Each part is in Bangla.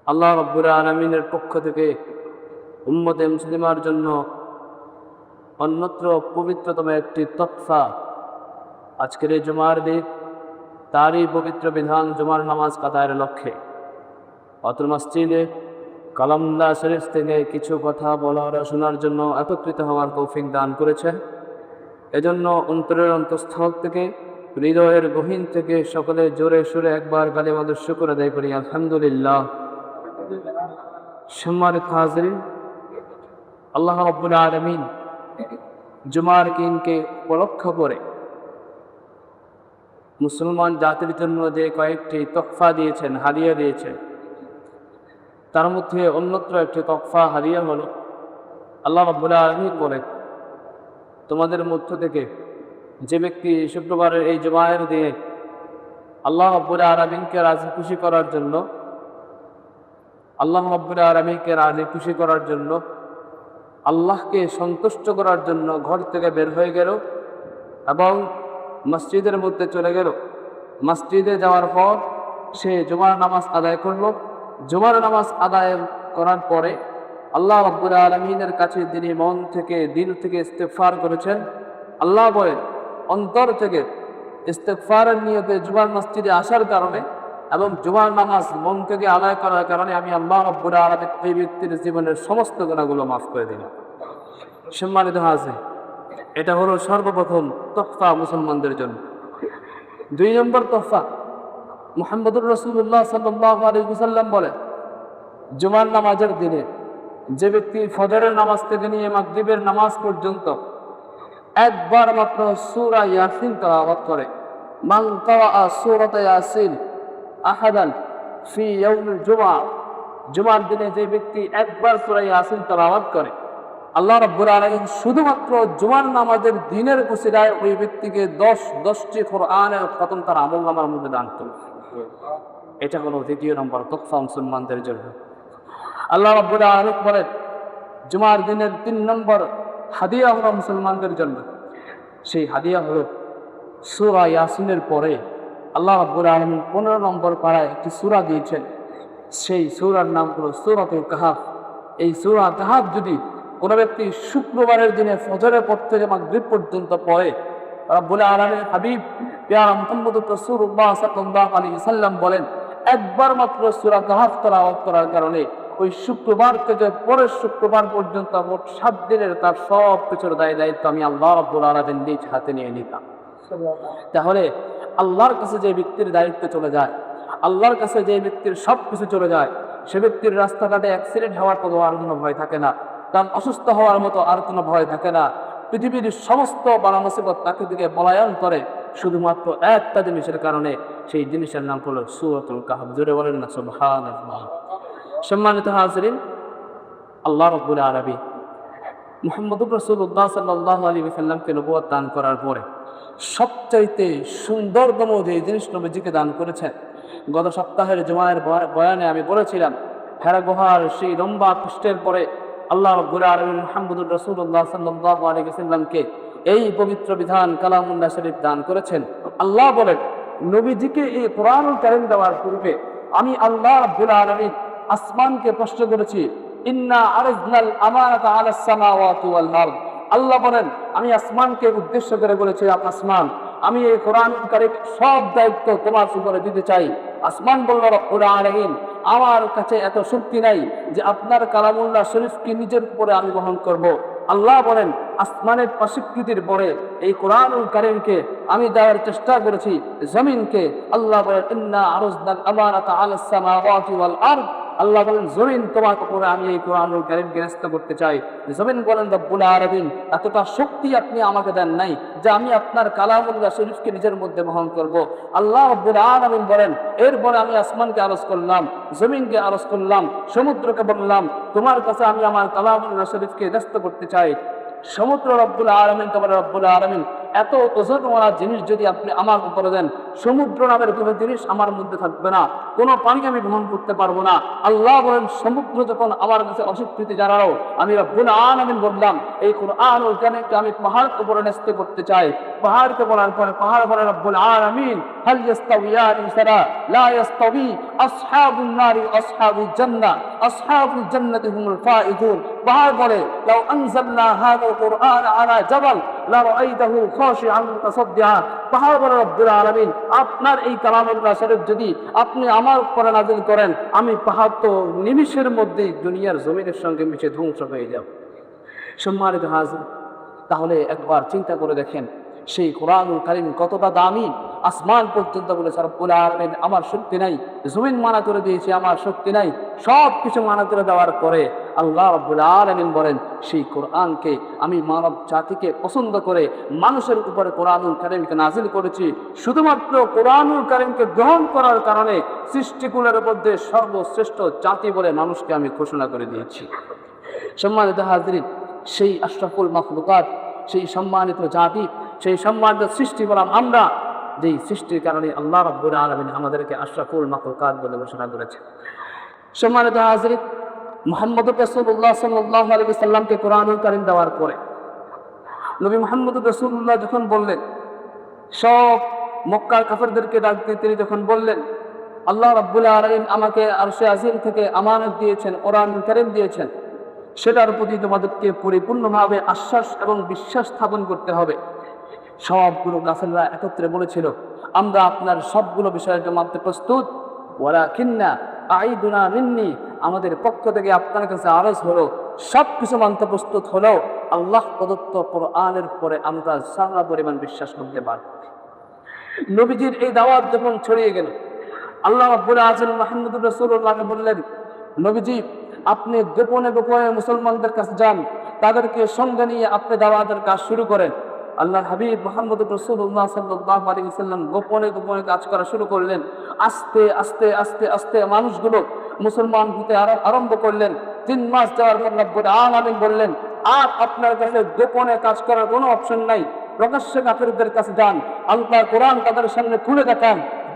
আল্লাহ রাব্বুল আলামিনের পক্ষ থেকে উম্মতে মুসলিমার জন্য অন্যত্র পবিত্রতম একটি তোহফা আজকের এই জুমার দিন, তারই পবিত্র বিধান জুমার নামাজ আদায়ের লক্ষ্যে অত্র মসজিদে কালামুল্লাহ শরীফ থেকে কিছু কথা বলার শোনার জন্য একত্রিত হওয়ার তৌফিক দান করেছেন। এজন্য অন্তরের অন্তঃস্থল থেকে, হৃদয়ের গহীন থেকে সকলে জোরে সুরে একবার কালিমাতুশ শুকর আদায় করি, আলহামদুলিল্লাহ। সম্মানিত হাজিরিন, আল্লাহ রাব্বুল আলামিন জুমার দিনকে উপলক্ষ করে মুসলমান জাতির জন্য যে কয়েকটি তোহফা দিয়েছেন, হাদিয়া দিয়েছেন, তার মধ্যে অন্যত্র একটি তোহফা হাদিয়া হলো আল্লাহ রাব্বুল আলামিন বলে, তোমাদের মধ্য থেকে যে ব্যক্তি শুক্রবারের এই জুমায়ের দিয়ে আল্লাহ রাব্বুল আলামিনকে রাজি খুশি করার জন্য, আল্লাহ রাব্বুল আলামিনকে রাজি খুশি করার জন্য, আল্লাহকে সন্তুষ্ট করার জন্য ঘর থেকে বের হয়ে গেল এবং মসজিদের মধ্যে চলে গেল। মসজিদে যাওয়ার পর সে জুমার নামাজ আদায় করল। জুমার নামাজ আদায় করার পরে আল্লাহ রাব্বুল আলামিনের কাছে তিনি মন থেকে, দিল থেকে ইস্তেগফার করেছেন। আল্লাহ বলেন, অন্তর থেকে ইস্তেগফারের নিয়তে জুমার মসজিদে আসার কারণে এবং জুমার নামাজ মন থেকে আদায় করার কারণে আমি আল্লাহ রাব্বুল আলামিন এই ব্যক্তির জীবনের সমস্ত গুনাহগুলো মাফ করে দিলাম। সম্মানিত হাজির, এটা হলো সর্বপ্রথম তোহফা মুসলমানদের জন্য। 2 নম্বর তোহফা, মুহাম্মদুর রাসূলুল্লাহ সাল্লাল্লাহু আলাইহি ওয়াসাল্লাম বলেন, জুমার নামাজের দিনে যে ব্যক্তি ফজরের নামাজ থেকে নিয়ে মাগরিবের নামাজ পর্যন্ত একবার মাত্র সূরা ইয়াসিন তেলাওয়াত করে, মান ক্বারা সূরাতা ইয়াসিন আহাদান ফি ইয়াউমিল জুমআ, জুমার দিনে যে ব্যক্তি একবার সূরা ইয়াসিন তেলাওয়াত করে, আল্লাহ রাব্বুল আলামিন শুধুমাত্র জুমার নামাজের দিনের উসিলায় ওই ব্যক্তিকে 10টি কোরআনের খতম তার আমলনামার মধ্যে দান করবে। এটা হলো 2 নম্বর তোহফা মুসলমানদের জন্য। আল্লাহ রাব্বুল আলামিন বলেন, জুমার দিনের 3 নম্বর হাদিয়া হলো মুসলমানদের জন্য। সেই হাদিয়া হলো সূরা ইয়াসিনের পরে আল্লাহ রাব্বুল আলামিন 15 নম্বর পারায় একটি সূরা দিয়েছেন। সেই সূরার নাম হলো সূরাতুল কাহফ। এই সূরা কাহফ যদি কোনো ব্যক্তি শুক্রবারের দিনে ফজরের পর থেকে মাগরিব পর্যন্ত পড়ে, রাব্বুল আলামিন হাবিব প্যারা মুহাম্মদুর রাসূলুল্লাহ সাল্লাল্লাহু আলাইহি ওয়াসাল্লাম বলেন, একবার মাত্র সূরা কাহফ তেলাওয়াত করার কারণে ওই শুক্রবার থেকে পরের শুক্রবার পর্যন্ত মোট 7 দিনের তার সব কিছুর দায়িত্ব আমি আল্লাহ রাব্বুল আলামিন নিজ হাতে নিয়ে নিতাম। তাহলে আল্লাহর কাছে যে ব্যক্তির দায়িত্ব চলে যায়, আল্লাহর কাছে যে ব্যক্তির সব কিছু চলে যায়, সে ব্যক্তির রাস্তাঘাটে অ্যাক্সিডেন্ট হওয়ার কোনো ভয় থাকে না, তার অসুস্থ হওয়ার মতো আর কোনো ভয় থাকে না। পৃথিবীর সমস্ত বালা মুসিবত তাকে দিকে পলায়ন করে শুধুমাত্র একটা জিনিসের কারণে, সেই জিনিসের নাম হলো সূরাতুল কাহফ। জোরে বলেন না সুবহানাল্লাহ। সম্মানিত হাজিরিন, আল্লাহ রাব্বুল আলামিন মুহাম্মদুর রাসূলুল্লাহ সাল্লাল্লাহু আলাইহি ওয়াসাল্লামকে নবুয়ত দান করার পরে সবচাইতে সুন্দরতম যে জিনিস নবীজিকে দান করেছেন, গত সপ্তাহের জুমায়ের বয়ানে আমি বলেছিলাম, হেরা গুহার সেই লম্বা কষ্টের পরে আল্লাহ রাব্বুল আলামিন মুহাম্মদুর রাসূলুল্লাহ সাল্লাল্লাহু আলাইহি ওয়াসাল্লামকে এই পবিত্র বিধান কালামুল্লাহ শরীফ দান করেছেন। আল্লাহ বলেন, নবীজিকে এই কোরআনুল কারীম দেওয়ার পূর্বে আমি আল্লাহ রাব্বুল আলামিন আসমানকে প্রশ্ন করেছি, ইন্না আরাজনাল আমানাতা আলাস সামাওয়াতি ওয়াল আরদ। আল্লাহ বলেন, আমি আসমানকে উদ্দেশ্য করে বলেছিলাম, আসমান, আমি এই কোরআনুল কারীম সব দায়িত্ব তোমার উপরে দিতে চাই। আসমান বলল, রব্বুল আলামিন, আমার কাছে এত শক্তি নাই যে আপনার কালামুল্লাহ শরীফকে নিজের উপরে আমি বহন করব। আল্লাহ বলেন, আসমানের অস্বীকৃতির পরে এই কোরআনুল কারীমকে আমি দেওয়ার চেষ্টা করেছি জমিনকে। আল্লাহ বলেন, ইন্না আরাজনাল আমানাতা আলাস সামাওয়াতি ওয়াল আরদ। আল্লাহ বলেন, জমিন তোমার উপরে আমি এই কোরআনুল কারীমকে ন্যস্ত করতে চাই। জমিন বলেন, রব্বুল আলামিন, এতটা শক্তি আপনি আমাকে দেন নাই যে আমি আপনার কালামুল্লাহ শরীফকে নিজের মধ্যে বহন করব। আল্লাহ রব্বুল আলামিন বলেন, এরপরে আমি আসমানকে আরজ করলাম, জমিনকে আরজ করলাম, সমুদ্রকে বললাম, তোমার কাছে আমি আমার কালামুল্লাহ শরীফকে ন্যস্ত করতে চাই। সমুদ্র রব্বুল আলামিন, তোমার রব্বুল আলামিন, এত ওজনওয়ালা জিনিস যদি আপনি আমার উপরে দেন, সমুদ্র নামের কোনো জিনিস আমার মধ্যে থাকবে না, কোনো পানি আমি বহন করতে পারবো না। আল্লাহ বলেন, সমুদ্র যখন আমার কাছে অস্বীকৃতি জানালো, আমি রব্বুল আলামিন বললাম, এই কুরআনুল কারীমকে আমি পাহাড়ের উপরে ন্যস্ত করতে চাই। পাহাড়কে বলার পরে পাহাড় বলে রব্বুল আলামিন হাল ইয়াস্তাউয়ানি সারা লা ইয়াস্তাউই আসহাবুন নারি আসহাবুল জান্নাহ আসহাবুল জান্নাতি হুমুল ফাইজুন। পাহাড় বলে লাউ আনজালনা হাযাল কুরআন আলা জাবাল লা রাআইতাহু খাশিআন মুতাসাদ্দিআ। পাহাড় বলে রব্বুল আলামিন আপনার এই কালামুল্লাহ শরীফ যদি আপনি আমার উপরে নাযিল করেন, আমি পাহাড় তো নিমিষের মধ্যেই দুনিয়ার জমিনের সঙ্গে মিশে ধ্বংস হয়ে যাব। সম্মানিত হাজির, তাহলে একবার চিন্তা করে দেখেন সেই কোরআনুল কারীম কতটা দামি। আসমান পর্যন্ত বলেছে রব্বুল আলামিন আমার শক্তি নাই, জমিন মানা করে দিয়েছে আমার শক্তি নাই, সব কিছু মানা করে দেওয়ার পরে আল্লাহ রব্বুল আলামিন বলেন সেই কোরআনকে আমি মানব জাতিকে পছন্দ করে মানুষের উপরে কোরআনুল কারীমকে নাজিল করেছি। শুধুমাত্র কোরআনুল কারীমকে গ্রহণ করার কারণে সৃষ্টিকুলের মধ্যে সর্বশ্রেষ্ঠ জাতি বলে মানুষকে আমি ঘোষণা করে দিয়েছি। সম্মানিত হাজরিন, সেই আশরাফুল মাখলুকাত, সেই সম্মানিত জাতি, সেই সম্মানিত সৃষ্টি বললাম আমরা, যেই সৃষ্টির কারণে আল্লাহ রাব্বুল আলামিন আমাদেরকে আশরাফুল মাখলুকাত বলে ঘোষণা করেছে। সম্মানিত হাজরিন, মুহাম্মদুর রাসূলুল্লাহ সাল্লাল্লাহু আলাইহি ওয়াসাল্লামকে কোরআনুল কারীম দেওয়ার পরে নবী মুহাম্মদুর রাসূলুল্লাহ যখন বললেন, সব মক্কার কাফেরদেরকে ডাক দিয়ে তিনি যখন বললেন আল্লাহ রাব্বুল আলামিন আমাকে আরশে আজিম থেকে আমানত দিয়েছেন, কোরআনুল কারীম দিয়েছেন, সেটার প্রতি তোমাদেরকে পরিপূর্ণভাবে আশ্বাস এবং বিশ্বাস স্থাপন করতে হবে। সবগুলো কাফেররা একত্রে বলেছিল আমরা আপনার সবগুলো বিষয়কে মানতে প্রস্তুত, ওয়ালাকিন্না আইদুনা মিন্নি, আমাদের পক্ষ থেকে আপনার কাছে আরজ হলো সব কিছু মানতে প্রস্তুত হলেও আল্লাহ প্রদত্ত কোরআনের পরে আমরা সারা পরিমাণ বিশ্বাস করতে পারি। নবীজির এই দাওয়াত যখন ছড়িয়ে গেল, আল্লাহ রাব্বুল আলামিন মুহাম্মদুর রাসূলুল্লাহকে বললেন, নবীজি আপনি গোপনে গোপনে মুসলমানদের কাছে যান, তাদেরকে সঙ্গে নিয়ে আপনি দাওয়াতের কাজ শুরু করেন। আল্লাহর হাবিব মুহাম্মদুর রাসূলুল্লাহ সাল্লাল্লাহু আলাইহি ওয়াসাল্লাম গোপনে গোপনে কাজ করা শুরু করলেন। আস্তে আস্তে আস্তে আস্তে মানুষগুলো মুসলমান হতে আরম্ভ করলেন। 3 মাস যাওয়ার পর রব্বুল আলামিন বললেন, আর আপনার কাছে গোপনে কাজ করার কোনো অপশন নাই, প্রকাশ্যে কাফেরদের কাছে যান, আল্লাহর কোরআন তাদের সামনে খুলে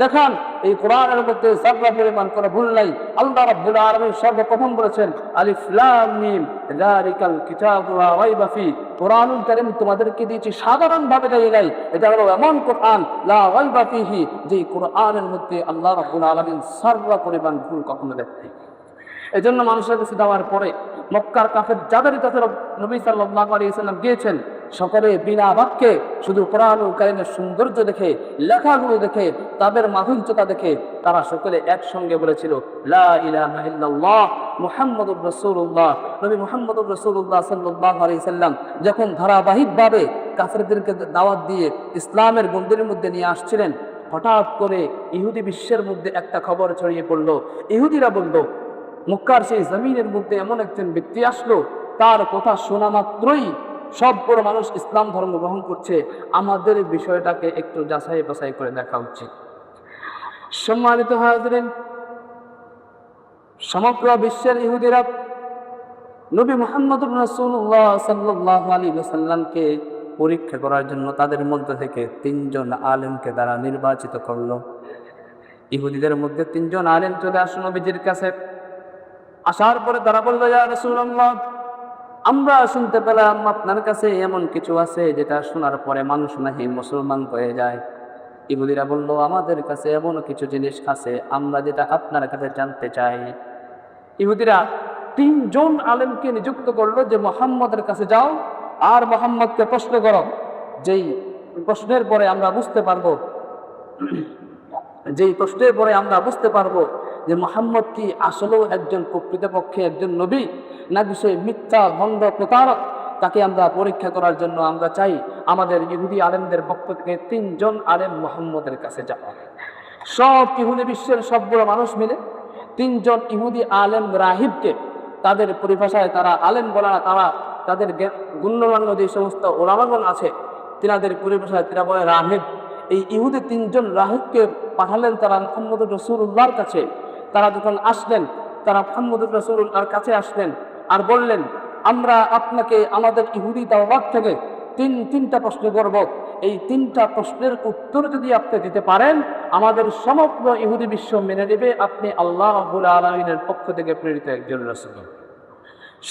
দেখান, এই কোরআনের মধ্যে যারা পরিমাণ করে ভুল নাই। আল্লাহ রাব্বুল আলামিন সর্বপ্রথম বলেছেন আলিফ লাম মিম যালিকাল কিতাবু লা রাইবা ফি, কোরআনুল কারীম তোমাদেরকে দিয়েছি সাধারণ ভাবে দেই নাই, এটা হলো এমন কোরআন লা রাইবা ফিহি, যে কোরআনের মধ্যে আল্লাহ রাব্বুল আলামিন সারা পরিমাণ ভুল কখনো দেখেন। এজন্য মানুষের কাছে দেওয়ার পরে মক্কার কাফের যাদের কাছে নবী সাল্লাল্লাহু আলাইহি ওয়াসাল্লাম গিয়েছেন, সকলে বিনা বাক্যে শুধু কোরআনুল কারীমের সৌন্দর্য দেখে, লেখাগুলো দেখে, তাদের মাধুর্যতা দেখে তারা সকলে একসঙ্গে বলেছিল লা ইলাহা ইল্লাল্লাহ মুহাম্মাদুর রাসূলুল্লাহ। নবী মুহাম্মদুর রাসূলুল্লাহ সাল্লাল্লাহু আলাইহি ওয়াসাল্লাম যখন ধারাবাহিকভাবে কাফেরদেরকে দাওয়াত দিয়ে ইসলামের গণ্ডির মধ্যে নিয়ে আসছিলেন, হঠাৎ করে ইহুদি বিশ্বের মধ্যে একটা খবর ছড়িয়ে পড়ল। ইহুদিরা বলল মক্কার সেই জমিনের মধ্যে এমন একজন ব্যক্তি আসলো, তার কথা শোনা মাত্রই সবগুলো মানুষ ইসলাম ধর্ম গ্রহণ করছে, আমাদের বিষয়টাকে একটু যাচাই বাছাই করে দেখা উচিত। সম্মানিত হাজরিন, সমগ্র বিশ্বের ইহুদিরা নবী মুহাম্মদুর রাসূলুল্লাহ সাল্লাল্লাহু আলাইহি ওয়াসাল্লামকে পরীক্ষা করার জন্য তাদের মধ্যে থেকে 3 জন আলেমকে তারা নির্বাচিত করলো। ইহুদিদের মধ্যে 3 জন আলেম চলে আসলো নবীজির কাছে। আসার পরে তারা বলল, ইয়া রাসূলুল্লাহ, আমরা শুনতে পেলাম আপনার কাছে এমন কিছু আছে যেটা শোনার পরে মানুষ নাকি মুসলমান হয়ে যায়। ইহুদিরা বলল, আমাদের কাছে এমন কিছু জিনিস আছে আমরা যেটা আপনার কাছে জানতে চাই। ইহুদিরা 3 জন আলেমকে নিযুক্ত করলো যে মুহাম্মদের কাছে যাও আর মুহাম্মদকে প্রশ্ন করো, যেই প্রশ্নের পরে আমরা বুঝতে পারবো যে মুহাম্মদ কি আসলেও একজন প্রকৃতপক্ষে একজন নবী নাকি সে মিথ্যা ভণ্ড প্রতারক, তাকে আমরা পরীক্ষা করার জন্য আমরা চাই আমাদের ইহুদি আলেমদের পক্ষ থেকে 3 জন আলেম মুহাম্মদের কাছে যাওয়া। সব ইহুদি বিশ্বের সবগুলো মানুষ মিলে 3 জন ইহুদি আলেম রাহিবকে, তাদের পরিভাষায় তারা আলেম বলে না, তারা তাদের গুণ্যমান্য যে সমস্ত ওলামাগণ আছে তিনাদের পরিভাষায় তারা বলে রাহিব। এই ইহুদি 3 জন রাহিবকে পাঠালেন তারা মুহাম্মদুর রাসূলুল্লাহর কাছে। তারা যখন আসলেন, তারা মুহাম্মদুর রাসূলুল্লাহর কাছে আসলেন আর বললেন, আমরা আপনাকে আমাদের ইহুদি দাওয়াত থেকে 3টা প্রশ্ন করব, এই 3টা প্রশ্নের উত্তর যদি আপনি দিতে পারেন আমাদের সমগ্র ইহুদি বিশ্ব মেনে নেবে আপনি আল্লাহ রাব্বুল আলামিনের পক্ষ থেকে প্রেরিত একজন রাসূল।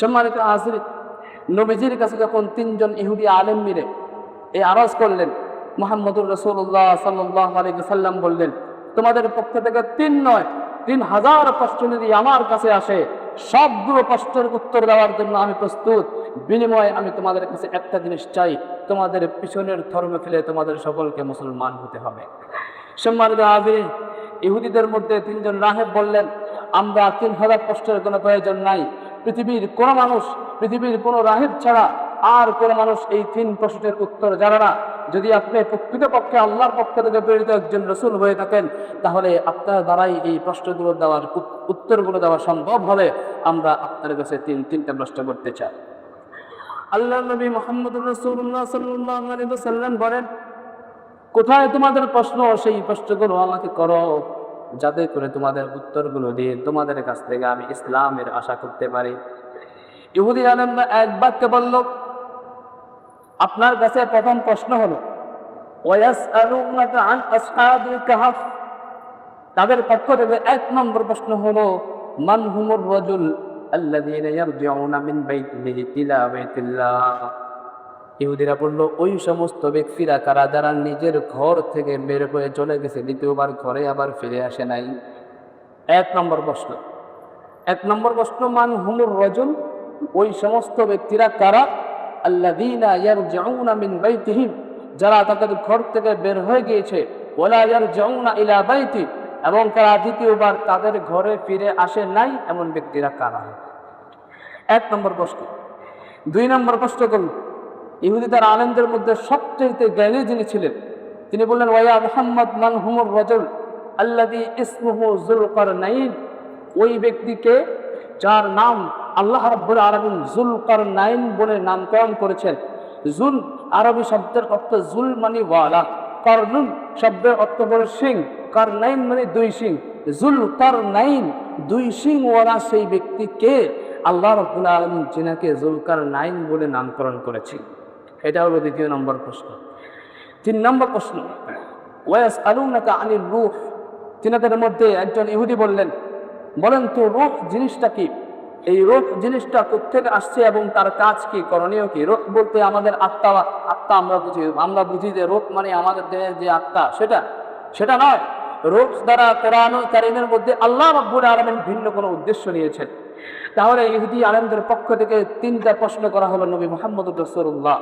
সম্মানিত হাজরিন, নবীজির কাছে যখন 3 জন ইহুদি আলেম মিলে এই আরজ করলেন, মুহাম্মদুর রাসূলুল্লাহ সাল্লাল্লাহু আলাইহি ওয়াসাল্লাম বললেন, তোমাদের পক্ষ থেকে 3 নয় 3000 প্রশ্ন যদি আমার কাছে আসে, সবগুলো প্রশ্নের উত্তর দেওয়ার জন্য আমি প্রস্তুত। বিনিময়ে আমি তোমাদের কাছে একটা জিনিস চাই, তোমাদের পিছনের ধর্ম ফেলে তোমাদের সকলকে মুসলমান হতে হবে। সম্মানিত হাজিরিন, ইহুদিদের মধ্যে 3 জন রাহেব বললেন, আমরা 3000 প্রশ্নের কোনো প্রয়োজন নাই। পৃথিবীর কোনো মানুষ, পৃথিবীর কোনো রাহেব ছাড়া আর কোনো মানুষ এই 3 প্রশ্নের উত্তর জানে না। যদি আপনি প্রকৃতপক্ষে আল্লাহর পক্ষ থেকে প্রেরিত একজন রাসূল হয়ে থাকেন, তাহলে আপনার দ্বারাই এই প্রশ্নগুলো দেওয়ার উত্তরগুলো দেওয়া সম্ভব হবে। আমরা আপনার কাছে তিনটা প্রশ্ন করতে চাই। আল্লাহ নবী মুহাম্মদুর রাসূলুল্লাহ সাল্লাল্লাহু আলাইহি ওয়াসাল্লাম বলেন, কোথায় তোমাদের প্রশ্ন, সেই প্রশ্নগুলো আমাকে করো, যাতে করে তোমাদের উত্তরগুলো দিয়ে তোমাদের কাছ থেকে আমি ইসলামের আশা করতে পারি। ইহুদি আলেমরা এক বাক্যে বলল, আপনার কাছে প্রথম প্রশ্ন হলো ওয়াসআলুনাকা আন আসহাবিল কাহফ। তাদের পক্ষ থেকে 1 নম্বর প্রশ্ন হলো, মান হুমুর রাজুল আল্লাযীনা ইয়ারজিউনা মিন বাইতিহি ইলা বাইতিল্লাহ। ইহুদিরা বলল, ওই সমস্ত ব্যক্তিরা কারা যারা নিজের ঘর থেকে বের হয়ে চলে গেছে, দ্বিতীয়বার ঘরে আবার ফিরে আসে নাই। 1 নম্বর প্রশ্ন। 1 নম্বর প্রশ্ন, মান হুমুর রাজুল, ওই সমস্ত ব্যক্তিরা কারা, আল্লাযীনা ইয়ারজিউনা মিন বাইতিহিম, যারা তাদের ঘর থেকে বের হয়ে গিয়েছে, ওয়ালা ইয়ারজিউনা ইলা বাইতি, এবং তারা দ্বিতীয়বার তাদের ঘরে ফিরে আসে নাই, এমন ব্যক্তিরা কারা? 1 নম্বর প্রশ্ন। 2 নম্বর প্রশ্ন করল, ইহুদি তার আলেমদের মধ্যে সবচেয়ে জ্ঞানী যিনি ছিলেন, তিনি বললেন, ওয়া মুহাম্মদ মান হুমুর রাজুল আল্লাযী ইসমুহু যুলকারনাইন। ওই ব্যক্তিকে যার নাম আল্লাহ রাব্বুল আলামিন যুলকারনাইন বলে নামকরণ করেছেন। জুল আরবি শব্দের অর্থ জুল মানে ওয়ালা, কারনুন শব্দের অর্থ হলো সিং, কারনাইন মানে 2 সিং। যুলকারনাইন 2 সিং ওয়ালা সেই ব্যক্তিকে আল্লাহ রাব্বুল আলামিন যিনাকে যুলকারনাইন বলে নামকরণ করেছেন। এটা হলো 2 নম্বর প্রশ্ন। 3 নম্বর প্রশ্ন, ওয়াসআলুনাকা আনির রূহ। তিনাদের মধ্যে একজন ইহুদি বললেন, বলেন তো রূহ জিনিসটা কি? এই রূহ জিনিসটা কোত্থেকে আসছে এবং তার কাজ কি, করণীয় কি? রূহ বলতে আমাদের আত্মা আমরা বুঝি যে রূহ মানে আমাদের দেহের যে আত্মা, সেটা নয়। রূহ দ্বারা কোরআন কারীমের মধ্যে আল্লাহ রাব্বুল আলামিন ভিন্ন কোনো উদ্দেশ্য নিয়েছেন। তাহলে ইহুদি আলেমদের পক্ষ থেকে 3টা প্রশ্ন করা হলো নবী মুহাম্মদুর রাসূলুল্লাহ।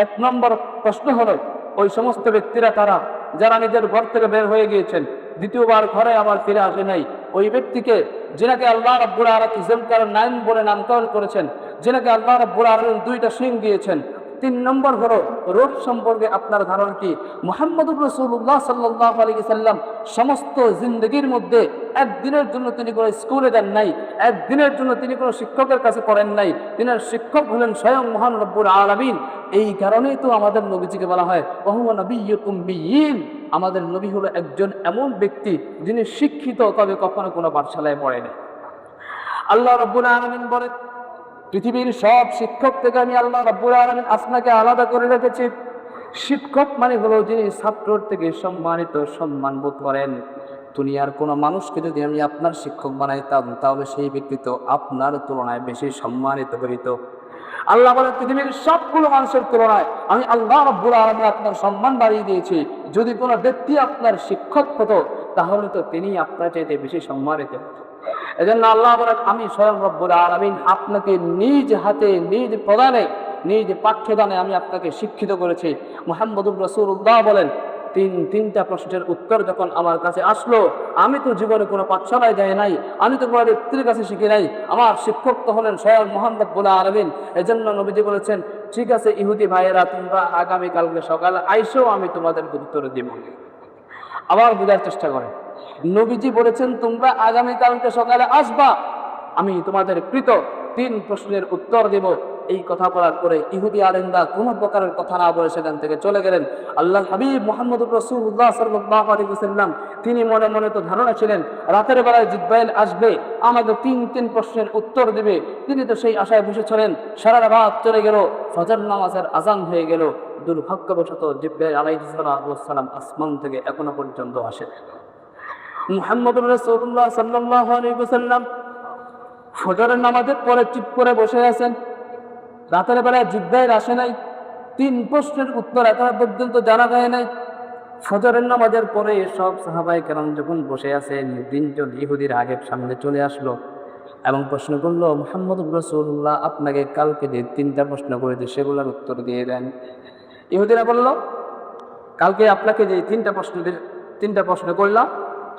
1 নম্বর প্রশ্ন হলো, ওই সমস্ত ব্যক্তিরা কারা যারা নিজের ঘর থেকে বের হয়ে গিয়েছেন, দ্বিতীয়বার ঘরে আবার ফিরে আসে নাই। ওই ব্যক্তিকে যিনাকে আল্লাহ রাব্বুল আলামিন যুলকারনাইন বলে নামকরণ করেছেন, যিনাকে আল্লাহ রাব্বুল আলামিন 2টা শিং দিয়েছেন। 3 নম্বর হলো, রূহ সম্পর্কে আপনার ধারণা কি? মুহাম্মদুর রাসূলুল্লাহ সাল্লাল্লাহু আলাইহি ওয়াসাল্লাম সমস্ত জিন্দেগীর মধ্যে একদিনের জন্য তিনি কোনো স্কুলে যান নাই, একদিনের জন্য তিনি কোনো শিক্ষকের কাছে পড়েন নাই। তিনার শিক্ষক হলেন স্বয়ং মহান রব্বুল আলামিন। এই কারণেই তো আমাদের নবীজিকে বলা হয় ওয়া হুয়া নাবিয়্যুল উম্মিয়্যিন। আমাদের নবী হলো একজন এমন ব্যক্তি যিনি শিক্ষিত, তবে কখনো কোনো পাঠশালায় পড়েনি। আল্লাহ রাব্বুল আলামিন বলেন, পৃথিবীর সব শিক্ষক থেকে আমি আল্লাহ রাব্বুল আলামিন আপনাকে আলাদা করে রেখেছি। শিক্ষক মানে হলো যিনি ছাত্রর থেকে সম্মান বোধ করেন। দুনিয়ার কোনো মানুষকে যদি আমি আপনার শিক্ষক বানাইতাম, তাহলে সেই ব্যক্তি তো আপনার তুলনায় বেশি সম্মানিত হইত। আল্লাহ বলেন, পৃথিবীর সবগুলো মানুষের তুলনায় আমি আল্লাহ রাব্বুল আলামিন আপনার সম্মান বাড়িয়ে দিয়েছি। যদি কোনো ব্যক্তি আপনার শিক্ষক হতো, তাহলে তো তিনি আপনার চাইতে বেশি সম্মানিত। এজন্য আল্লাহ বলেন, আমি স্বয়ং রব্বুল আলামিন আপনাকে নিজ হাতে, নিজ প্রদানে, নিজ পাঠ্যদানে আমি আপনাকে শিক্ষিত করেছি। মুহাম্মদুর রাসূলুল্লাহ বলেন, 3টা প্রশ্নের উত্তর যখন আমার কাছে আসলো, আমি তো জীবনে কোনো পাঠশালায় যাই নাই, আমি তো কোনো ব্যক্তির কাছে শিখি নাই, আমার শিক্ষক তো হলেন স্বয়ং মহান রব্বুল আলামিন। এজন্য নবীজি বলেছেন, ঠিক আছে ইহুদি ভাইয়েরা, তোমরা আগামীকালকে সকালে আইসো, আমি তোমাদের উত্তর দিব। আবার বোঝার চেষ্টা করেন, নবীজি বলেছেন তোমরা আগামীকালকে সকালে আসবা, আমি তোমাদের কৃত 3 প্রশ্নের উত্তর দেব। এই কথা বলার পরে ইহুদি আলেমরা কোনো প্রকারের কথা না বলে সেখান থেকে চলে গেলেন। আল্লাহ হাবিব মুহাম্মদুর রাসূলুল্লাহ সাল্লাল্লাহু আলাইহি ওয়াসাল্লাম তিনি মনে মনে তো ধারণা ছিলেন রাতের বেলায় জিবরাইল আসবে, আমাদের 3 প্রশ্নের উত্তর দেবে। তিনি তো সেই আশায় বসেছিলেন। সারা রাত চলে গেল, ফজর নামাজের আজান হয়ে গেল। দুর্ভাগ্যবশত জিবরাইল আলাইহিস সালাম আসমান থেকে এখনো পর্যন্ত আসেন। মুহাম্মদুর রাসূলুল্লাহ সাল্লাল্লাহু আলাইহি ওয়াসাল্লাম ফজরের নামাজের পরে চুপ করে বসে আছেন। রাতের বেলায় জিবরাইল আসে নাই। তিন প্রশ্নের উত্তর এখনো পর্যন্ত জানা যায় নাই। ফজরের নামাজের পরে সব সাহাবায়ে কেরাম যখন বসে আছেন, তিনজন ইহুদি রাগেব সামনে চলে আসলো এবং প্রশ্ন করলো, মুহাম্মদুর রাসূলুল্লাহ আপনাকে কালকে যে তিনটা প্রশ্ন করেছে সেগুলোর উত্তর দিয়ে দেন। ইহুদিরা বলল, কালকে আপনাকে যে তিনটা প্রশ্ন করলাম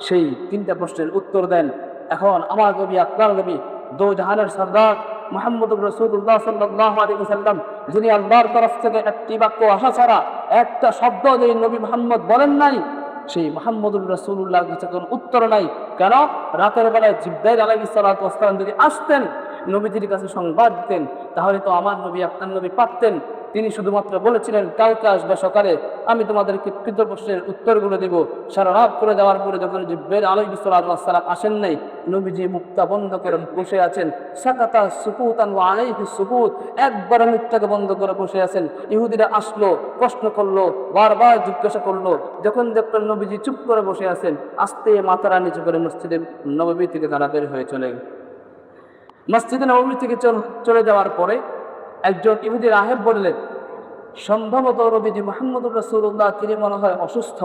সেই তিনটা প্রশ্নের উত্তর দেন। এখন আমার নবী, আপনার নবী, দো জাহানের সরদার মুহাম্মদুর রাসূলুল্লাহ সাল্লাল্লাহু আলাইহি ওয়াসাল্লাম, যিনি আল্লাহর তরফ থেকে একটি বাক্য আসা ছাড়া একটা শব্দ যে নবী মুহাম্মদ বলেন নাই, সেই মুহাম্মদুর রাসূলুল্লাহর কাছে কোনো উত্তর নাই। কেন? রাতের বেলায় জিবরাইল আলাইহিস সালাতু ওয়াস সালাম যদি আসতেন, নবীজির কাছে সংবাদ দিতেন, তাহলে তো আমার নবী, আপনার নবী পারতেন। তিনি শুধুমাত্র বলেছিলেন, কালকে আসবে সকালে, আমি তোমাদেরকে তৃতীয় প্রশ্নের উত্তরগুলো দেব। সারা রাত করে দেওয়ার পরে যখন জিবরাইল আলাইহিস সালাতু ওয়াস সালাম আসেন নাই, নবীজি মুখটা বন্ধ করে বসে আছেন। সাকাতা সুকুতান ওয়া আলাইহি সুকুত, একবার মুখটাকে বন্ধ করে বসে আছেন। ইহুদিরা আসলো, প্রশ্ন করলো, বারবার জিজ্ঞাসা করলো। যখন দেখলেন নবীজি চুপ করে বসে আছেন, আস্তে মাথাটা নিচু করে মসজিদে নববী থেকে তারা বের হয়ে চলে গেল। মসজিদে নববী থেকে চলে যাওয়ার পরে একজন ইহুদি রাহেব বললেন, সম্ভবত নবীজি মুহাম্মদুর রাসূলুল্লাহ তিনি মনে হয় অসুস্থ,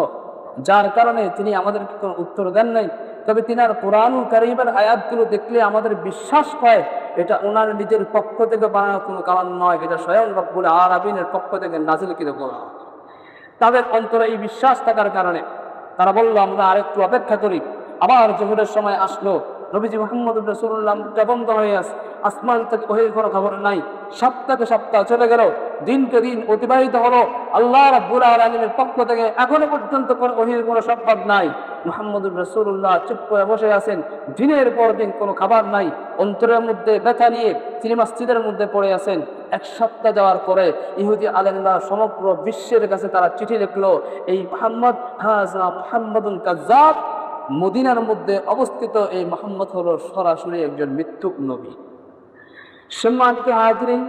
যার কারণে তিনি আমাদেরকে কোনো উত্তর দেন নাই। তবে তিনার কুরআনুল কারীমের আয়াতগুলো দেখলে আমাদের বিশ্বাস হয় এটা ওনার নিজের পক্ষ থেকে বানানো কোনো কালাম নয়, এটা স্বয়ং রব্বুল আলামিনের পক্ষ থেকে নাযিলকৃত কোরআন। তাদের অন্তরে এই বিশ্বাস থাকার কারণে তারা বলল, আমরা আরেকটু অপেক্ষা করি। আবার জোহরের সময় আসলো, নবীজি মুহাম্মদুর রাসূলুল্লাহ বন্ধ হয়ে আসমান থেকে ওহির কোনো খবর নাই। সপ্তাহ চলে গেল, দিনকে দিন অতিবাহিত হলো। আল্লাহ রাব্বুল আলামিনের পক্ষ থেকে এখনো পর্যন্ত কোনো ওহির কোনো সংবাদ নাই। মুহাম্মদুর রাসূলুল্লাহ চুপ করে বসে আছেন, দিনের পর দিন কোনো খাবার নাই। অন্তরের মধ্যে ব্যথা নিয়ে তিনি মসজিদের মধ্যে পড়ে আছেন। এক সপ্তাহ যাওয়ার পরে ইহুদি আলেমরা সমগ্র বিশ্বের কাছে তারা চিঠি লিখলো, এই মুহাম্মদুল কাজ্জাব, মদিনার মধ্যে অবস্থিত এই মুহাম্মদ হলো সরাসরি একজন মিথ্যুক নবী। সম্মানিত হাজরিন,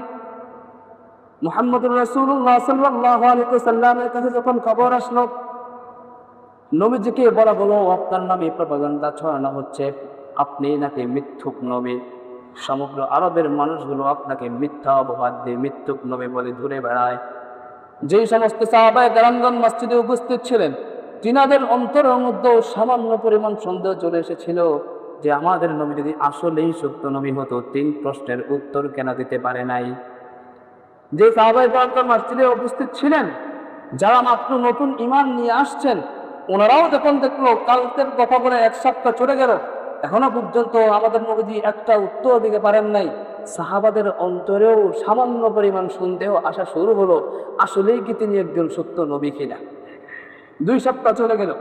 মুহাম্মদুর রাসূলুল্লাহ সাল্লাল্লাহু আলাইহি ওয়াসাল্লামের কাছে যখন খবর আসলো, নবীজিকে বলা হলো, আপনার নামে প্রপাগান্ডা ছড়ানো হচ্ছে, আপনি নাকি মিথ্যুক নবী। সমগ্র আরবের মানুষগুলো আপনাকে মিথ্যা অপবাদ দিয়ে মিথ্যুক নবী বলে ঘুরে বেড়ায়। যেই সমস্ত সাহাবায়ে কেরামগণ মসজিদে উপস্থিত ছিলেন, তিনাদের অন্তরের মধ্যেও সামান্য পরিমাণ সন্দেহ চলে এসেছিল যে আমাদের নবী যদি আসলেই সত্য নবী হতো, তিন প্রশ্নের উত্তর কেন দিতে পারে নাই। যে সাহাবায়ে কেরামগণ মসজিদে উপস্থিত ছিলেন, যারা মাত্র নতুন ঈমান নিয়ে আসছেন, ওনারাও যখন দেখলো কালকের কথা বলে এক সপ্তাহ চলে গেল, এখনো পর্যন্ত আমাদের নবীজি একটা উত্তর দিতে পারেন নাই, সাহাবাদের অন্তরেও সামান্য পরিমাণ সন্দেহ আসা শুরু হলো, আসলেই কি তিনি একজন সত্য নবী কিনা। 2 সপ্তাহ চলে গেল।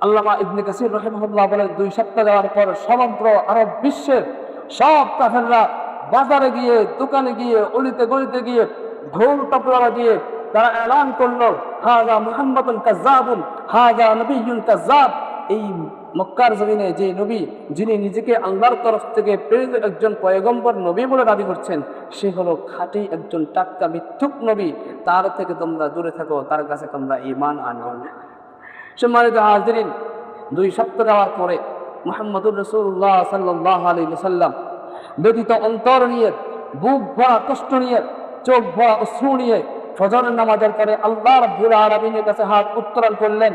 আল্লামা ইবনে কাসির রাহিমাহুল্লাহ বলেন, 2 সপ্তাহ যাওয়ার পর সমগ্র আরব বিশ্বের সব কাফেররা বাজারে গিয়ে, দোকানে গিয়ে, অলিতে গলিতে গিয়ে, ঢোল তাবলা দিয়ে তারা এলান করলো, হাযা মুহাম্মাদুন কাজ্জাবুন, হাযা নবিয়্যুন কাজ্জাব। এই মক্কার জমিনে যে নবী, যিনি নিজেকে আল্লাহর তরফ থেকে প্রেরিত একজন পয়গম্বর নবী বলে দাবি করছেন, সে হলো খাঁটি একজন টাটকা মিথ্যুক নবী। তার থেকে তোমরা দূরে থাকো, তার কাছে তোমরা ঈমান আনো না। সম্মানিত হাজিরিন, 2 সপ্তাহ যাওয়ার পরে মুহাম্মদুর রাসূলুল্লাহ সাল্লাল্লাহু আলাইহি ওয়াসাল্লাম ব্যথিত অন্তর নিয়ে, বুক ভরা কষ্ট নিয়ে, চোখ ভরা অশ্রু নিয়ে ফজরের নামাজের পরে আল্লাহ রাব্বুল আলামিনের কাছে হাত উত্তোলন করলেন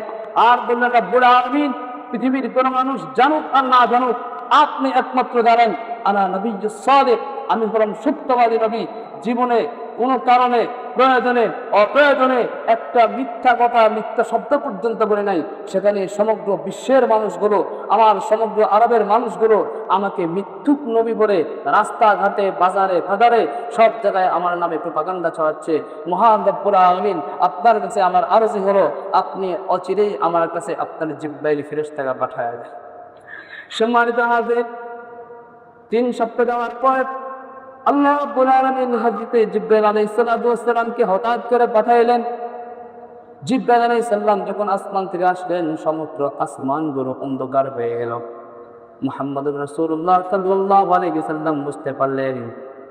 আর বললেন, রাব্বুল আলামিন, পৃথিবীর কোনো মানুষ জানুক আর না জানুক, আপনি একমাত্র জানেন, আনা নবিয়্যুস সাদিক, আমি হলাম সত্যবাদী নবী। জীবনে কোনো কারণে, প্রয়োজনে অপ্রয়োজনে একটা মিথ্যা কথা, মিথ্যা শব্দ পর্যন্ত বলে নাই। সেখানে সমগ্র বিশ্বের মানুষগুলো, আমার সমগ্র আরবের মানুষগুলো আমাকে মিথ্যুক নবী বলে রাস্তাঘাটে, বাজারে, বাজারে সব জায়গায় আমার নামে প্রপাগান্ডা ছড়াচ্ছে। মহান রব্বুল আলামিন, আপনার কাছে আমার আরজি হলো, আপনি অচিরেই আমার কাছে আপনার জিবরাইল ফেরেশতাকে পাঠায় দেন। সম্মানিত হাজির, 3 সপ্তাহ যাওয়ার পর আল্লাহ রাব্বুল আলামিন হযরত জিবরাইল আলাইহিস সালামকে হঠাৎ করে পাঠাইলেন। জিবরাইল আলাইহিস সালাম যখন আসমান থেকে আসলেন, সমগ্র আসমানগুলো অন্ধকার হয়ে গেল। মুহাম্মদুর রাসূলুল্লাহ সাল্লাল্লাহু আলাইহি ওয়াসাল্লাম বুঝতে পারলেন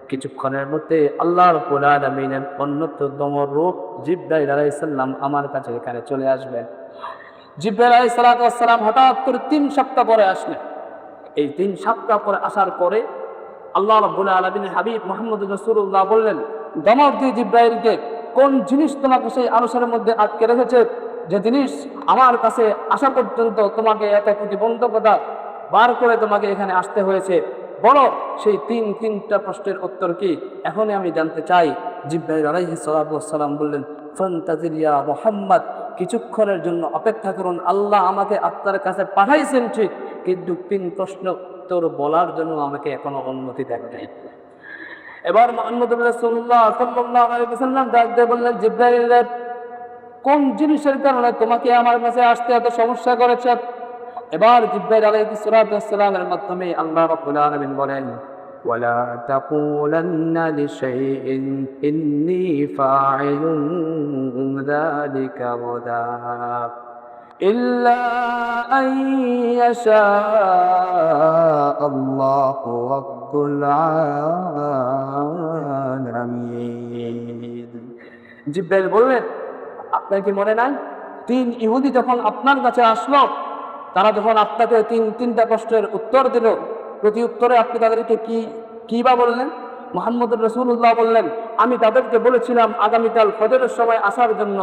কিছুক্ষণের মধ্যে আল্লাহ রাব্বুল আলামিনের অন্যতম রূপ জিবরাইল আলাইহিস সালাম আমার কাছে এখানে চলে আসবেন। জিবরাইল আলাইহিস সালাম হঠাৎ করে 3 সপ্তাহ পরে আসলেন। এই 3 সপ্তাহ পরে আসার পরে আল্লাহ রাব্বুল আলামিনের হাবিব মুহাম্মদুর রাসূলুল্লাহ বললেন, দমক দিয়ে জিবরাইলকে কোন জিনিস তোমাকে সেই আরশের মধ্যে আটকে রেখেছে, যে জিনিস আমার কাছে আসা পর্যন্ত তোমাকে এত প্রতিবন্ধকতা বার করে তোমাকে এখানে আসতে হয়েছে, বলো সেই তিনটা প্রশ্নের উত্তর কি, এখনই আমি জানতে চাই। জিবরাইল আলাইহিস সালাতু ওয়াস সালাম বললেন, ফান্তাজির ইয়া মুহাম্মদ, কিছুক্ষণের জন্য অপেক্ষা করুন, আল্লাহ আমাকে আপনার কাছে পাঠাইছেন ঠিক, কিন্তু 3 প্রশ্ন উত্তর বলার জন্য আমাকে এখনো অনুমতি দেন নাই। এবার মুহাম্মদ রাসূলুল্লাহ সাল্লাল্লাহু আলাইহি ওয়াসাল্লাম ডাক দিয়ে বললেন, জিবরাইল, কোন জিনিসের কারণে তোমাকে আমার কাছে আসতে এত সমস্যা করেছে? এবার জিবরাইল আলাইহিস সালাতু ওয়াস সালামের মাধ্যমে আল্লাহ রাব্বুল আলামিন বলেন, ওয়ালা তাকুলান্না লিশাইইন ইন্নী ফাইলুন যালিকা গাদা ইল্লা আন ইয়াশা আল্লাহু রাব্বুল আলামিন। জিবরাইল বললেন, আপনার কি মনে নাই 3 ইহুদি যখন আপনার কাছে আসলো, তারা যখন আপনাকে তিনটা প্রশ্নের উত্তর দিল, প্রতি উত্তরে আপনি তাদেরকে কি বা বললেন? মুহাম্মদ রাসূলুল্লাহ বললেন, আমি তাদেরকে বলেছিলাম আগামীকাল ফজরের সময় আসার জন্য,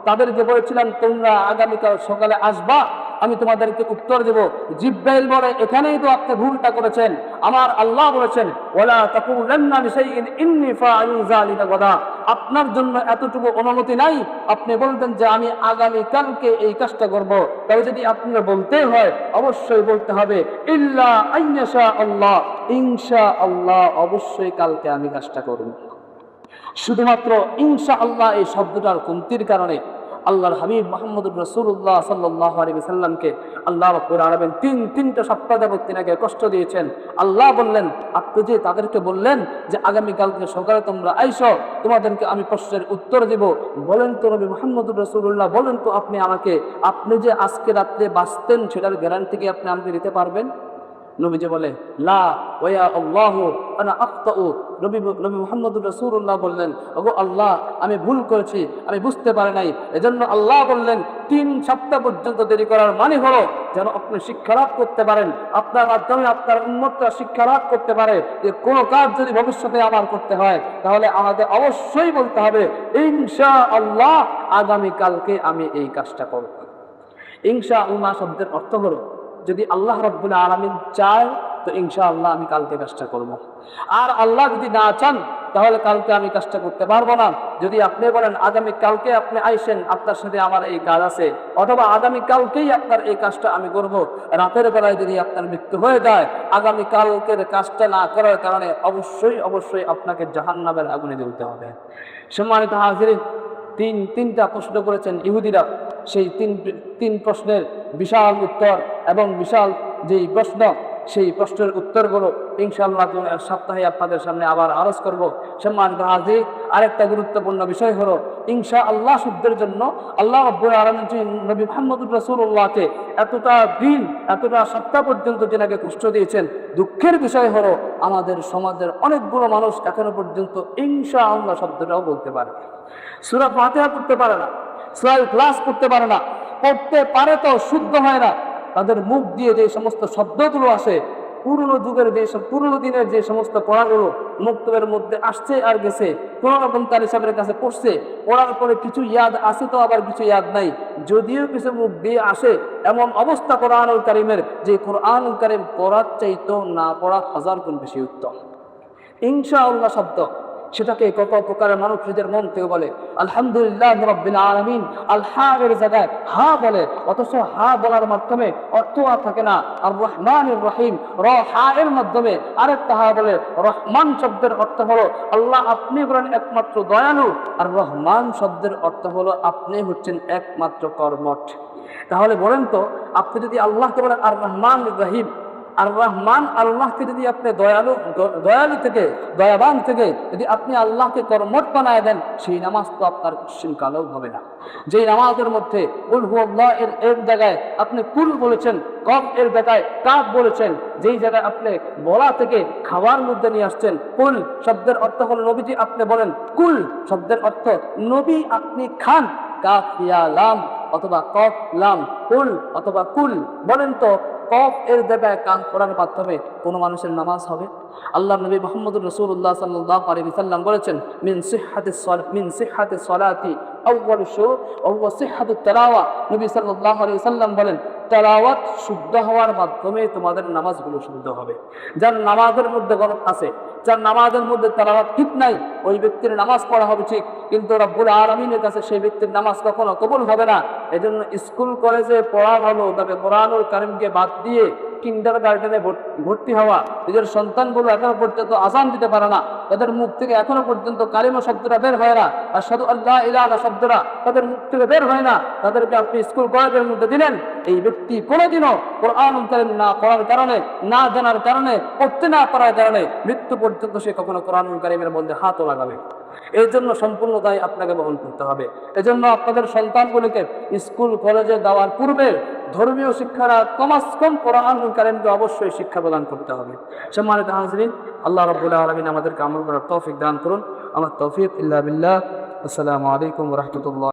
তাদেরকে বলেছিলাম তোমরা আগামীকাল সকালে আসবা, আমি তোমাদেরকে উত্তর দেব। জিবরাইল বলে, এখানেই তো আপনি ভুলটা করেছেন। আমার আল্লাহ বলেছেন, ওয়ালা তাকুলান্না লিশাইইন ইন্নী ফাইলুন যালিকা গাদা, আপনার জন্য এতটুকু অনুমতি নাই আপনি বলবেন যে আমি আগামীকালকে এই কাজটা করব। তবে যদি আপনার বলতে হয়, অবশ্যই বলতে হবে ইল্লা আন ইয়াশা আল্লাহ, ইনশাআল্লাহ, অবশ্যই কালকে আমি কাজটা করব। শুধুমাত্র ইনশাআল্লাহ এই শব্দটার কমতির কারণে আল্লাহর হাবিব মুহাম্মদুর রাসূলুল্লাহ সাল্লাল্লাহু আলাইহি ওয়াসাল্লামকে আল্লাহ রাব্বুল আলামিন তিনটা সপ্তাহ যাবত তিনাকে কষ্ট দিয়েছেন। আল্লাহ বললেন, আপনি যে তাদেরকে বললেন যে আগামীকালকে সকালে তোমরা আইসো, তোমাদেরকে আমি প্রশ্নের উত্তর দেব, বলেন তো নবী মুহাম্মদুর রাসূলুল্লাহ, বলেন তো আপনি যে আজকে রাত্রে বাঁচতেন সেটার গ্যারান্টি কি আপনি আমাকে দিতে পারবেন? নবীজি বলে, লা ওয়া আল্লাহু আনা আখতাউ। নবী মুহাম্মদুর রাসূলুল্লাহ বললেন, ওগো আল্লাহ, আমি ভুল করেছি, আমি বুঝতে পারি নাই। এজন্য আল্লাহ বললেন 3 সপ্তাহ পর্যন্ত দেরি করার মানে হলো যেন আপনি শিক্ষা লাভ করতে পারেন, আপনার মাধ্যমে আপনার উম্মতরা শিক্ষা লাভ করতে পারে যে কোনো কাজ যদি ভবিষ্যতে আমার করতে হয় তাহলে আমাদের অবশ্যই বলতে হবে ইনশাআল্লাহ আগামীকালকে আমি এই কাজটা করব। ইনশাআল্লাহ শব্দের অর্থ হলো, যদি আল্লাহ রাব্বুল আলামিন চায় তো ইনশাআল্লাহ আমি কালকে কাজটা করব, আর আল্লাহ যদি না চান তাহলে কালকে আমি কাজটা করতে পারবো না। যদি আপনি বলেন আগামী কালকে আপনি আইসেন, আপনার সাথে আমার এই কাজ আছে, অথবা আগামী কালকেই আপনার এই কাজটা আমি করব, রাতের বেলায় যদি আপনার মৃত্যু হয়ে যায়, আগামী কালকের কাজটা না করার কারণে অবশ্যই আপনাকে জাহান্নামের আগুনে জ্বলতে হবে। সম্মানিত হাজিরিন, তিনটা প্রশ্ন করেছেন ইহুদিরা, সেই তিন প্রশ্নের বিশাল উত্তর এবং বিশাল যেই প্রশ্ন, সেই প্রশ্নের উত্তরগুলো ইনশাআল্লাহ সপ্তাহে আপনাদের সামনে আবার আরজ করব। সম্মানিত হাজির, আরেকটা গুরুত্বপূর্ণ বিষয় হলো ইনশাআল্লাহ শব্দের জন্য আল্লাহ রাব্বুল আলামিন নবী মুহাম্মদুর রাসূলুল্লাহকে এতটা সপ্তাহ পর্যন্ত যেনাকে কষ্ট দিয়েছেন। দুঃখের বিষয় হলো আমাদের সমাজের অনেকগুলো মানুষ এখনো পর্যন্ত ইনশাআল্লাহ শব্দটাও বলতে পারে, সূরা ফাতিহা পড়তে পারে না, সূরা ইখলাস পড়তে পারে না, পড়তে পারে তো শুদ্ধ হয় না। তাদের মুখ দিয়ে যে সমস্ত শব্দগুলো আসে, পুরনো দিনের যে সমস্ত পড়াগুলো মুক্তবের মধ্যে আসছে আর গেছে, কোন রকম তার হিসাবের কাছে পড়ছে, পড়ার পরে কিছু ইয়াদ আসে তো আবার কিছু ইয়াদ নাই, যদিও কিছু মুখ দিয়ে আসে, এমন অবস্থা কোরআনুল কারীমের যে কোরআনুল কারীম পড়ার চাইতো না পড়া 1000 গুণ বেশি উত্তম। ইনশাআল্লাহ শব্দ, সেটাকে কত প্রকারের মানুষ নিজের মন থেকে বলে আলহামদুলিল্লাহ রাব্বিল আলামিন, আল হা এর জায়গায় হা বলে, অথচ হা বলার মাধ্যমে অর্থ আর থাকে না। আর রহমানির রহিম, র হা এর মাধ্যমে আরেকটা হা বলে। রহমান শব্দের অর্থ হলো আল্লাহ আপনি বলেন একমাত্র দয়ালু, আর রহমান শব্দের অর্থ হলো আপনি হচ্ছেন একমাত্র কর্মঠ। তাহলে বলেন তো, আপনি যদি আল্লাহকে বলেন আর রহমান রহিম, আর রহমান আল্লাহকে যদি আপনি দয়ালু থেকে, দয়াবান থেকে যদি আপনি আল্লাহকে কর্মঠ বানায় দেন, সেই নামাজ তো আপনার কোশ্চিন কালেও হবে না। যেই নামাজের মধ্যে কুল হুয়াল্লাহ এর জায়গায় আপনি কুল বলেছেন, কফ এর জায়গায় কাফ বলেছেন, যেই জায়গায় আপনি বলা থেকে খাওয়ার মধ্যে নিয়ে আসছেন। কুল শব্দের অর্থ হলো নবীজি আপনি বলেন, কুল শব্দের অর্থ নবী আপনি খান, কাফ ইয়া লাম অথবা কফ লাম, কুল অথবা কুল। বলেন তো কফ এর জায়গায় কান পড়ার মাধ্যমে কোনো মানুষের নামাজ হবে? আল্লাহ নবী মুহাম্মদুর রাসূলুল্লাহ সাল্লাল্লাহু আলাইহি ওয়াসাল্লাম বলেছেন, মিন সিহহাতিস সালাতি আউয়ালু শুর ওয়া হুয়া সিহহাতুত তিলাওয়া। নবী সাল্লাল্লাহু আলাইহি ওয়াসাল্লাম বলেন, তেলাওয়াত শুদ্ধ হওয়ার মাধ্যমে তোমাদের নামাজগুলো শুদ্ধ হবে। যার নামাজের মধ্যে গলত আছে, যার নামাজের মধ্যে তেলাওয়াত ঠিক নাই, ওই ব্যক্তির নামাজ পড়া হবে ঠিক, কিন্তু রব্বুল আলামিনের কাছে সেই ব্যক্তির নামাজ কখনো কবুল হবে না। এজন্য স্কুল কলেজে পড়া ভালো, তবে কোরআনুল কারীমকে বাদ দিয়ে কিন্ডার গার্ডেনে ভর্তি হওয়া, নিজের সন্তানগুলো এখনো পর্যন্ত আযান দিতে পারে না, তাদের মুখ থেকে এখনো পর্যন্ত কালিমা শব্দটা বের হয় না, আশহাদু আল্লা ইলাহা ইল্লাল্লাহ শব্দটা তাদের মুখ থেকে বের হয় না, তাদেরকে আপনি স্কুল কলেজের মধ্যে দিলেন। এই ব্যক্তি কোনোদিনও কোরআনুল কারীম না পড়ার কারণে, না জানার কারণে, পড়তে না পারার কারণে মৃত্যু পর্যন্ত সে কখনো কোরআনুল কারীমের মধ্যে হাতও লাগাবে। এই জন্য সম্পূর্ণ দায় আপনাকে বহন করতে হবে। এজন্য আপনাদের সন্তানগুলিকে স্কুল কলেজে দেওয়ার পূর্বে ধর্মীয় শিক্ষারা কমাস কম কোরআনুল কারীমকে অবশ্যই শিক্ষা প্রদান করতে হবে। সম্মানিত হাজরিন, আল্লাহ রাব্বুল আলামিন আমাদেরকে আমল করার তৌফিক দান করুন। আমার তৌফিক ইল্লা বিল্লাহ। আসসালামু আলাইকুম ওয়া রাহমাতুল্লাহ।